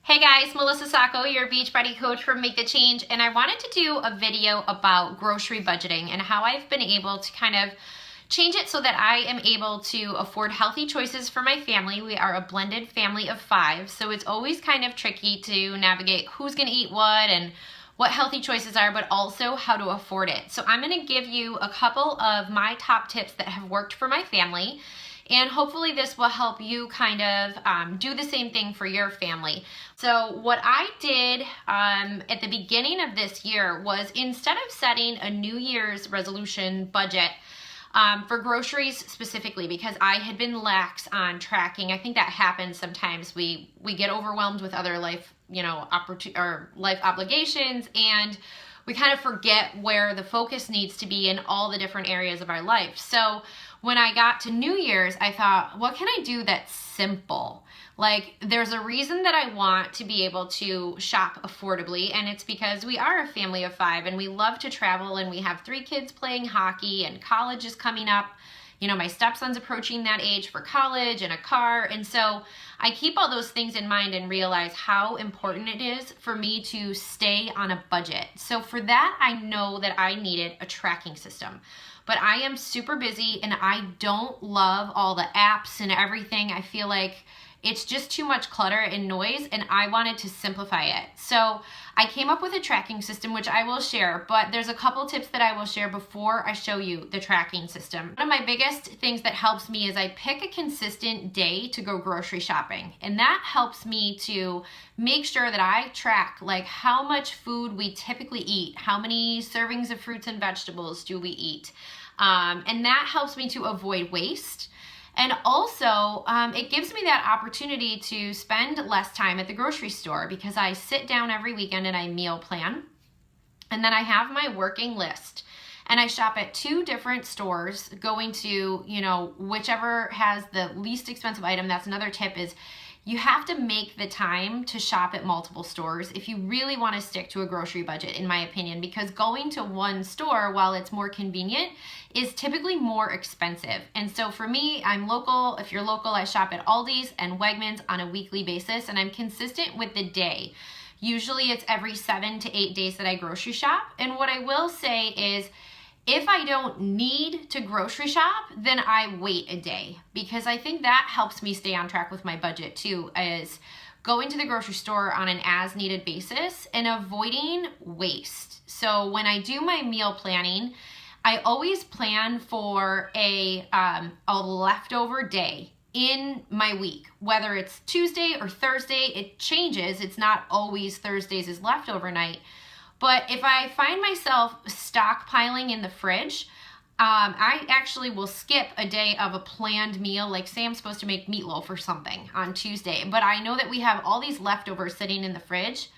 Hey guys, Melissa Sacco, your Beachbody coach from Make the Change, and I wanted to do a video about grocery budgeting and how I've been able to kind of change it so that I am able to afford healthy choices for my family. We are a blended family of 5, so it's always kind of tricky to navigate who's going to eat what and what healthy choices are, but also how to afford it. So I'm going to give you a couple of my top tips that have worked for my family. And hopefully this will help you kind of do the same thing for your family. So what I did at the beginning of this year was, instead of setting a New Year's resolution budget for groceries specifically, because I had been lax on tracking. I think that happens sometimes. We get overwhelmed with other life, life obligations, and we kind of forget where the focus needs to be in all the different areas of our life. So when I got to New Year's, I thought, what can I do that's simple? Like, there's a reason that I want to be able to shop affordably, and it's because we are a family of 5 and we love to travel, and we have 3 kids playing hockey, and college is coming up. You know, my stepson's approaching that age for college and a car. And so I keep all those things in mind and realize how important it is for me to stay on a budget. So for that, I know that I needed a tracking system. But I am super busy and I don't love all the apps and everything. I feel like it's just too much clutter and noise, and I wanted to simplify it. So I came up with a tracking system, which I will share, but there's a couple tips that I will share before I show you the tracking system. One of my biggest things that helps me is I pick a consistent day to go grocery shopping, and that helps me to make sure that I track like how much food we typically eat, how many servings of fruits and vegetables do we eat, and that helps me to avoid waste. And also, it gives me that opportunity to spend less time at the grocery store, because I sit down every weekend and I meal plan. And then I have my working list. And I shop at 2 different stores, going to, whichever has the least expensive item. That's another tip, is you have to make the time to shop at multiple stores if you really want to stick to a grocery budget, in my opinion, because going to one store, while it's more convenient, is typically more expensive. And so for me, I'm local. If you're local, I shop at Aldi's and Wegmans on a weekly basis, and I'm consistent with the day. Usually it's every 7 to 8 days that I grocery shop. And what I will say is, if I don't need to grocery shop, then I wait a day, because I think that helps me stay on track with my budget too, is going to the grocery store on an as needed basis and avoiding waste. So when I do my meal planning, I always plan for a leftover day in my week, whether it's Tuesday or Thursday. It changes. It's not always Thursdays is leftover night. But if I find myself stockpiling in the fridge, I actually will skip a day of a planned meal. Like, say I'm supposed to make meatloaf or something on Tuesday, but I know that we have all these leftovers sitting in the fridge.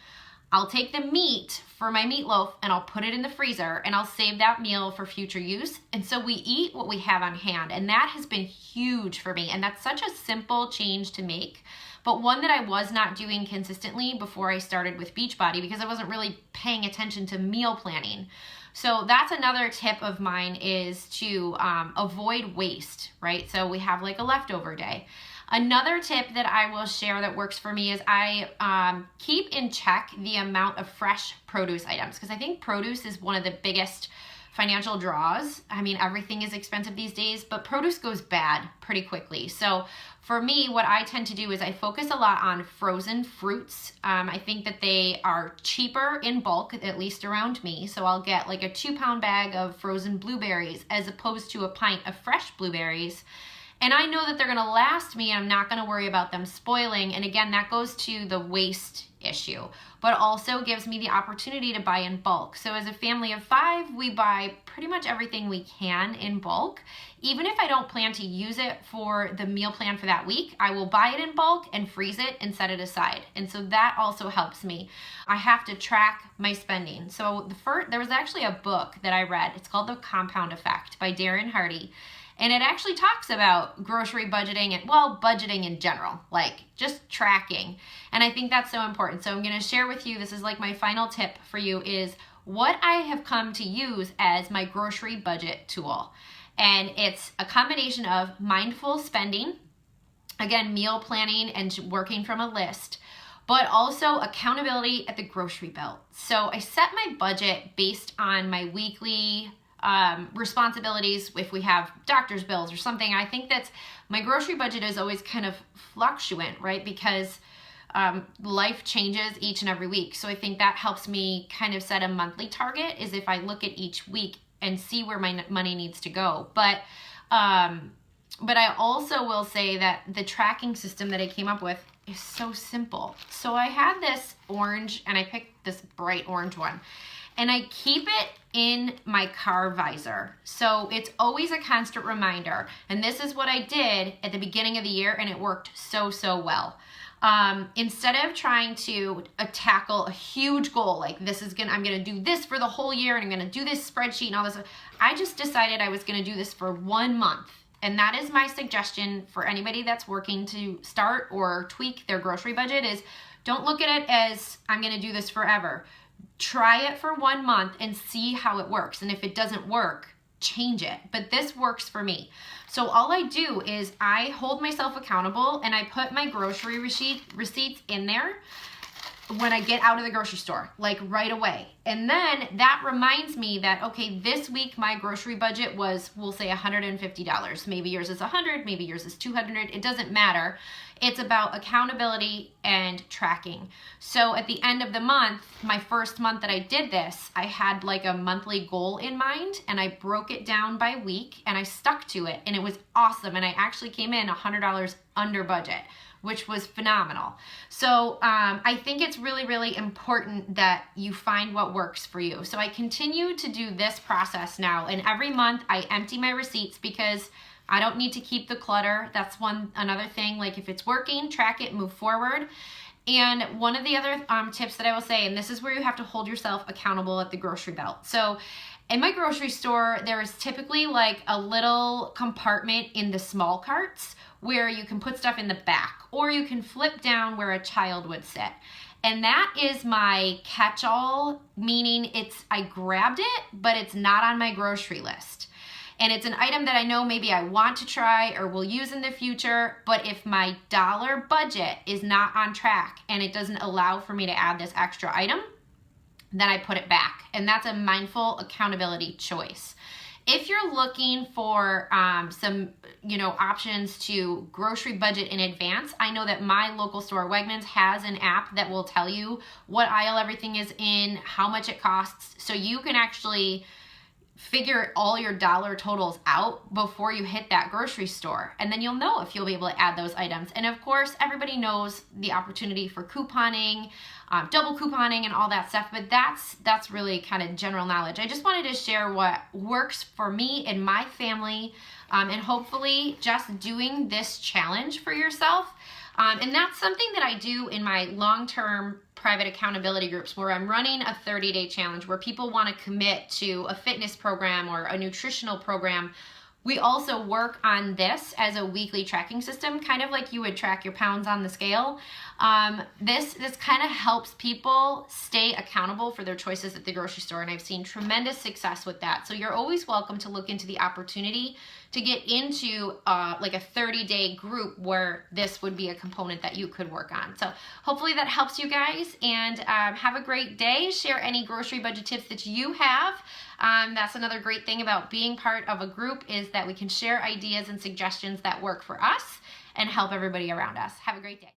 I'll take the meat for my meatloaf and I'll put it in the freezer, and I'll save that meal for future use. And so we eat what we have on hand, and that has been huge for me. And that's such a simple change to make, but one that I was not doing consistently before I started with Beachbody, because I wasn't really paying attention to meal planning. So that's another tip of mine, is to avoid waste, right? So we have like a leftover day. Another tip that I will share that works for me is I keep in check the amount of fresh produce items, because I think produce is one of the biggest financial draws. I mean, everything is expensive these days, but produce goes bad pretty quickly. So for me, what I tend to do is I focus a lot on frozen fruits. I think that they are cheaper in bulk, at least around me. So I'll get like a 2-pound bag of frozen blueberries as opposed to a pint of fresh blueberries. And I know that they're going to last me, and I'm not going to worry about them spoiling. And again, that goes to the waste issue, but also gives me the opportunity to buy in bulk. So as a family of 5, we buy pretty much everything we can in bulk. Even if I don't plan to use it for the meal plan for that week, I will buy it in bulk and freeze it and set it aside. And so that also helps me. I have to track my spending. So there was actually a book that I read. It's called The Compound Effect by Darren Hardy. And it actually talks about grocery budgeting and, well, budgeting in general, like just tracking. And I think that's so important. So I'm going to share with you, this is like my final tip for you, is what I have come to use as my grocery budget tool. And it's a combination of mindful spending, again, meal planning and working from a list, but also accountability at the grocery bill. So I set my budget based on my weekly responsibilities. If we have doctor's bills or something, I think that my grocery budget is always kind of fluctuant, right? Because life changes each and every week. So I think that helps me kind of set a monthly target, is if I look at each week and see where my money needs to go. But I also will say that the tracking system that I came up with is so simple. So I have this orange, and I picked this bright orange one, and I keep it in my car visor. So it's always a constant reminder. And this is what I did at the beginning of the year, and it worked so well. Instead of trying to tackle a huge goal, like I'm gonna do this for the whole year, and I'm gonna do this spreadsheet and all this, I just decided I was gonna do this for 1 month. And that is my suggestion for anybody that's working to start or tweak their grocery budget, is don't look at it as I'm gonna do this forever. Try it for 1 month and see how it works. And if it doesn't work, change it. But this works for me. So all I do is I hold myself accountable, and I put my grocery receipts in there when I get out of the grocery store, like right away. And then that reminds me that, okay, this week my grocery budget was, we'll say $150. Maybe yours is $100, maybe yours is $200. It doesn't matter. It's about accountability and tracking. So at the end of the month, my first month that I did this, I had like a monthly goal in mind, and I broke it down by week, and I stuck to it, and it was awesome. And I actually came in $100 under budget, which was phenomenal. So I think it's really important that you find what works for you. So I continue to do this process now, and every month I empty my receipts, because I don't need to keep the clutter. That's another thing. Like, if it's working, track it, move forward. And one of the other tips that I will say, and this is where you have to hold yourself accountable at the grocery belt. So in my grocery store, there is typically like a little compartment in the small carts where you can put stuff in the back, or you can flip down where a child would sit. And that is my catch-all, meaning I grabbed it, but it's not on my grocery list. And it's an item that I know maybe I want to try or will use in the future, but if my dollar budget is not on track and it doesn't allow for me to add this extra item, then I put it back. And that's a mindful accountability choice. If you're looking for some, options to grocery budget in advance, I know that my local store, Wegmans, has an app that will tell you what aisle everything is in, how much it costs, so you can actually figure all your dollar totals out before you hit that grocery store. And then you'll know if you'll be able to add those items. And of course, everybody knows the opportunity for couponing, double couponing and all that stuff, but that's really kind of general knowledge. I just wanted to share what works for me and my family, and hopefully just doing this challenge for yourself. And that's something that I do in my long-term private accountability groups, where I'm running a 30-day challenge where people want to commit to a fitness program or a nutritional program. We also work on this as a weekly tracking system, kind of like you would track your pounds on the scale. This kind of helps people stay accountable for their choices at the grocery store, and I've seen tremendous success with that. So you're always welcome to look into the opportunity to get into like a 30-day group where this would be a component that you could work on. So hopefully that helps you guys, and have a great day. Share any grocery budget tips that you have. That's another great thing about being part of a group, is that we can share ideas and suggestions that work for us and help everybody around us. Have a great day.